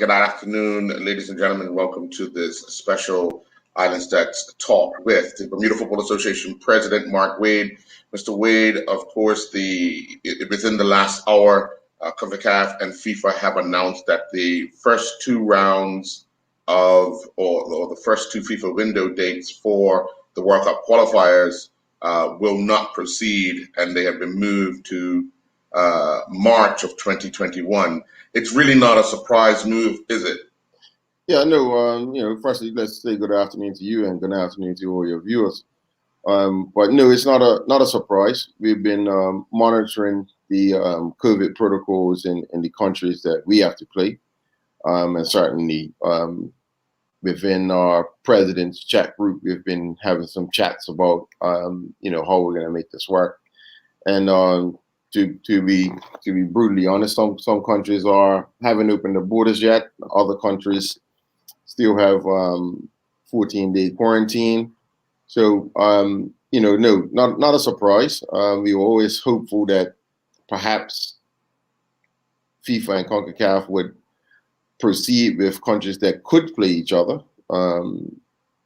Good afternoon, ladies and gentlemen. Welcome to this special Island Stats talk with the Bermuda Football Association President Mark Wade. Mr. Wade, of course, within the last hour, CONCACAF and FIFA have announced that the first two rounds or the first two FIFA window dates for the World Cup qualifiers will not proceed, and they have been moved to March of 2021. It's really not a surprise move, is it? Yeah, no. Firstly, let's say good afternoon to you and good afternoon to all your viewers. But no, it's not a surprise. We've been monitoring the COVID protocols in the countries that we have to play, and certainly within our president's chat group, we've been having some chats about how we're going to make this work. And to be brutally honest, some countries haven't opened their borders yet. Other countries still have 14-day quarantine. So no, not a surprise. We were always hopeful that perhaps FIFA and CONCACAF would proceed with countries that could play each other,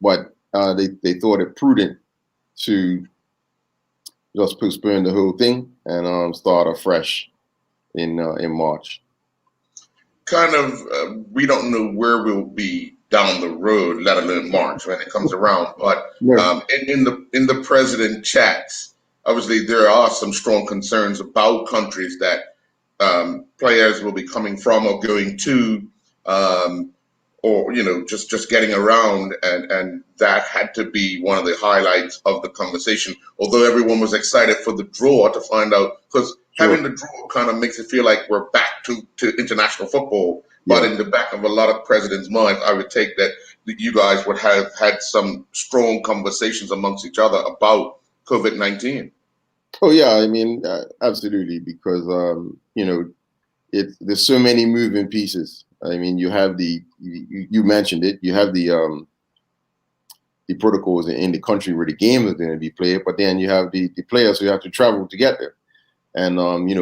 but they thought it prudent to just postpone the whole thing and start afresh in March. We don't know where we'll be down the road, let alone March when it comes around. But in the president chats, obviously there are some strong concerns about countries that players will be coming from or going to, or just getting around, and that had to be one of the highlights of the conversation. Although everyone was excited for the draw to find out, because having the draw kind of makes it feel like we're back to international football. But in the back of a lot of presidents' minds, I would take that you guys would have had some strong conversations amongst each other about COVID-19. Oh yeah, I mean absolutely, because there's so many moving pieces. I mean, you have you mentioned it. You have the protocols in the country where the game is going to be played, but then you have the players who have to travel to get there. And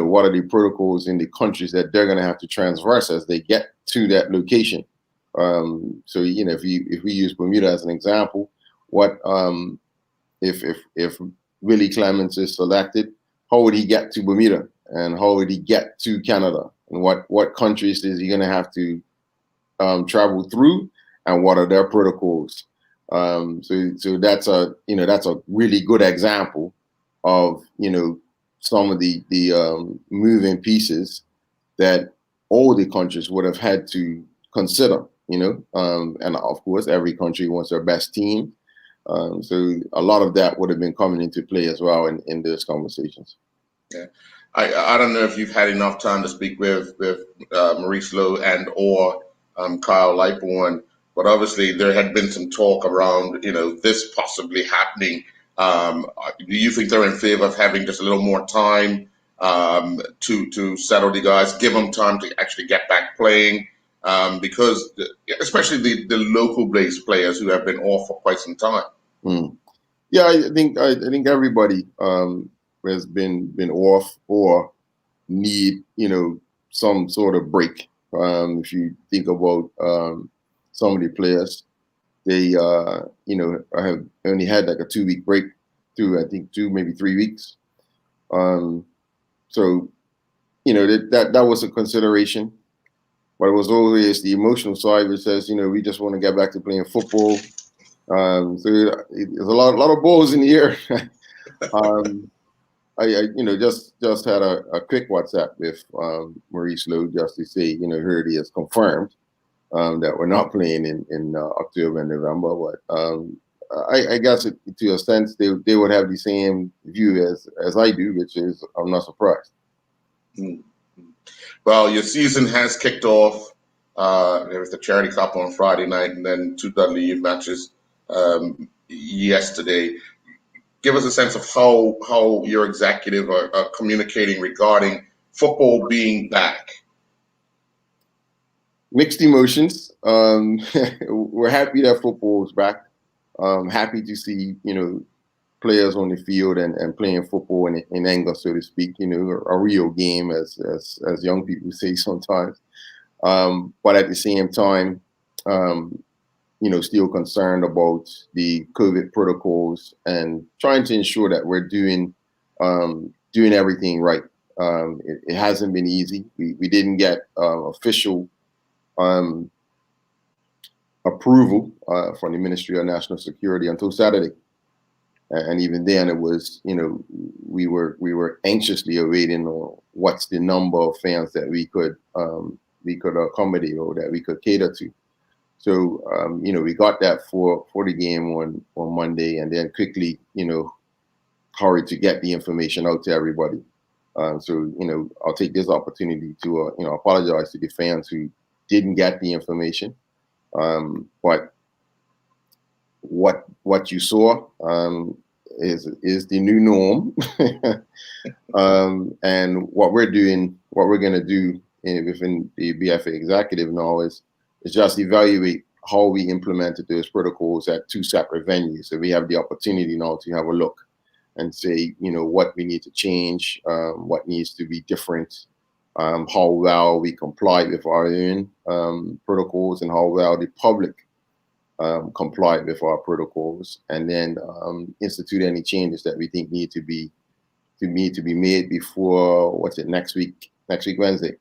what are the protocols in the countries that they're going to have to transverse as they get to that location? So if we use Bermuda as an example, what if Willie Clements is selected, how would he get to Bermuda, and how would he get to Canada, and what countries is he going to have to travel through, and what are their protocols? So that's a really good example of some of the moving pieces that all the countries would have had to consider, and of course every country wants their best team. So a lot of that would have been coming into play as well in those conversations. Yeah. I don't know if you've had enough time to speak with Maurice Lowe and or Kyle Lightbourne, but obviously there had been some talk around this possibly happening. Do you think they're in favor of having just a little more time to settle the guys, give them time to actually get back playing? Because especially the local based players who have been off for quite some time. Yeah, I think everybody has been off or need some sort of break. If you think about some of the players, they have only had like a 2-week break to I think 2 maybe 3 weeks. So that was a consideration, but it was always the emotional side which says we just want to get back to playing football. So there's a lot of balls in the air. I just had a quick WhatsApp with Maurice Lowe just to say heard he has confirmed that we're not playing in October and November, but I guess to a sense they would have the same view as I do, which is I'm not surprised. Well, your season has kicked off. There was the Charity Cup on Friday night, and then 2 Dudley Youth matches yesterday. Give us a sense of how your executive are communicating regarding football being back. Mixed emotions. We're happy that football is back. Happy to see players on the field and playing football in anger, so to speak. A real game, as young people say sometimes. But at the same time, still concerned about the COVID protocols and trying to ensure that we're doing everything right. It hasn't been easy. We didn't get official approval from the Ministry of National Security until Saturday, and even then, it was we were anxiously awaiting what's the number of fans that we could accommodate or that we could cater to. So we got that for the game on Monday, and then quickly hurried to get the information out to everybody. So I'll take this opportunity to apologize to the fans who didn't get the information. But what you saw is the new norm, and what we're going to do within the BFA executive now is just evaluate how we implemented those protocols at two separate venues. So we have the opportunity now to have a look and say, what we need to change, what needs to be different, how well we comply with our own protocols, and how well the public complied with our protocols, and then institute any changes that we think need to be made before next week Wednesday.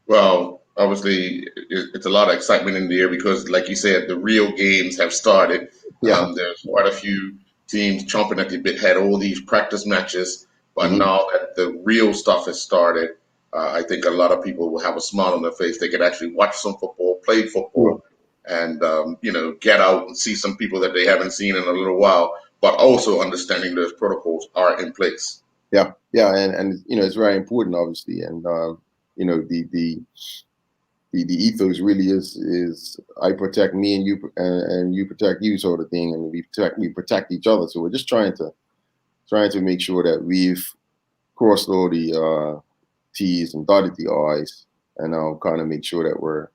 Well, obviously, it's a lot of excitement in the air because, like you said, the real games have started. Yeah. There's quite a few teams chomping at the bit, had all these practice matches, but now that the real stuff has started, I think a lot of people will have a smile on their face. They could actually watch some football, play football, and get out and see some people that they haven't seen in a little while, but also understanding those protocols are in place. Yeah, and it's very important, obviously, and the ethos really is I protect me and you protect you, sort of thing, and we protect each other. So we're just trying to make sure that we've crossed all the T's and dotted the I's, and kind of make sure that we're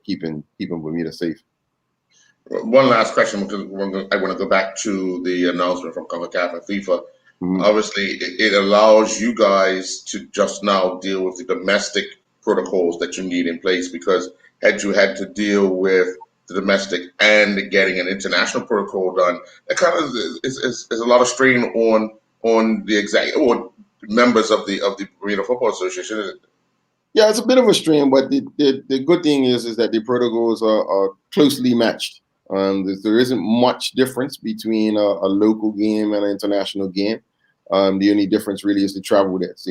keeping Bermuda safe. One last question, because I want to go back to the announcement from CONCACAF and FIFA. Obviously, it allows you guys to just now deal with the domestic protocols that you need in place, because had you had to deal with the domestic and getting an international protocol done, that kind of is a lot of strain on the members of the Bermuda Football Association, isn't it? Yeah, it's a bit of a strain, but the good thing is that the protocols are closely matched. There isn't much difference between a local game and an international game. The only difference really is the travel that's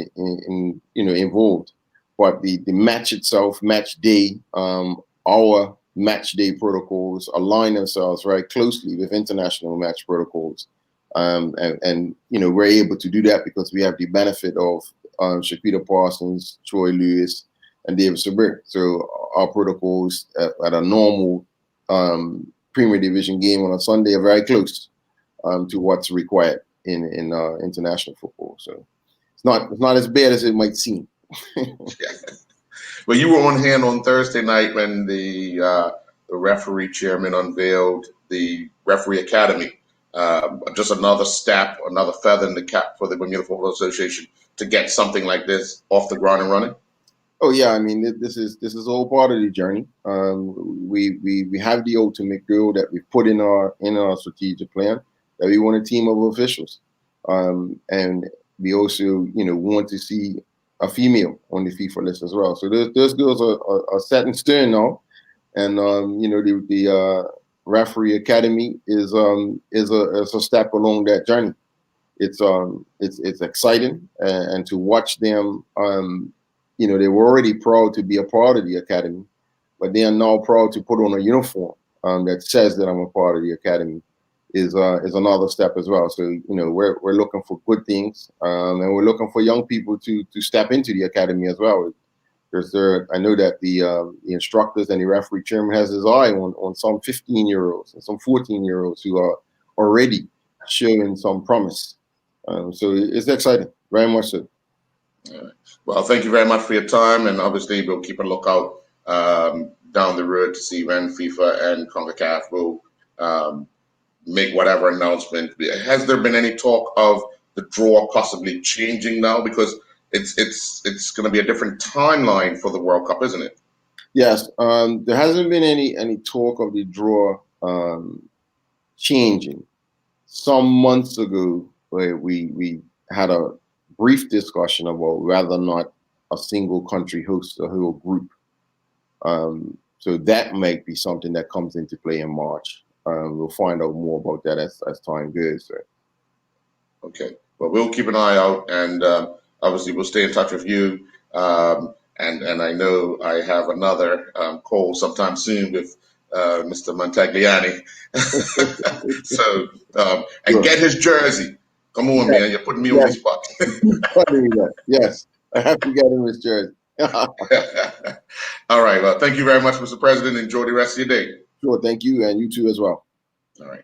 involved. But the match itself, match day, our match day protocols align themselves very closely with international match protocols. And we're able to do that because we have the benefit of Shaquita Parsons, Troy Lewis, and David Saber. So our protocols at a normal Premier Division game on a Sunday are very close to what's required in international football. So it's not as bad as it might seem. Well, you were on hand on Thursday night when the referee chairman unveiled the referee academy. Just another step, another feather in the cap for the Bermuda Football Association to get something like this off the ground and running. Oh yeah, I mean this is all part of the journey. We have the ultimate goal that we put in our strategic plan, that we want a team of officials, and we also want to see a female on the FIFA list as well. So those girls are set in stone now, and the referee academy is a step along that journey. It's exciting, and to watch them. They were already proud to be a part of the academy, but they are now proud to put on a uniform that says that I'm a part of the academy. Is another step as well. So we're looking for good things, and we're looking for young people to step into the academy as well. I know that the instructors and the referee chairman has his eye on some 15-year-olds and some 14-year-olds who are already showing some promise. So it's exciting, very much so. Well, thank you very much for your time, and obviously we'll keep a lookout down the road to see when FIFA and CONCACAF will make whatever announcement. Has there been any talk of the draw possibly changing now? Because it's going to be a different timeline for the World Cup, isn't it? Yes. There hasn't been any talk of the draw changing. Some months ago, where we had a brief discussion about whether or not a single country hosts a whole group. So that might be something that comes into play in March. We'll find out more about that as time goes. So. Okay. Well, we'll keep an eye out, and obviously we'll stay in touch with you. And I know I have another call sometime soon with Mr. Montagliani. So and Sure. get his jersey. Come on, man, you're putting me on the spot. Yes, I have to get him his jersey. All right. Well, thank you very much, Mr. President. Enjoy the rest of your day. Sure. Thank you, and you too as well. All right.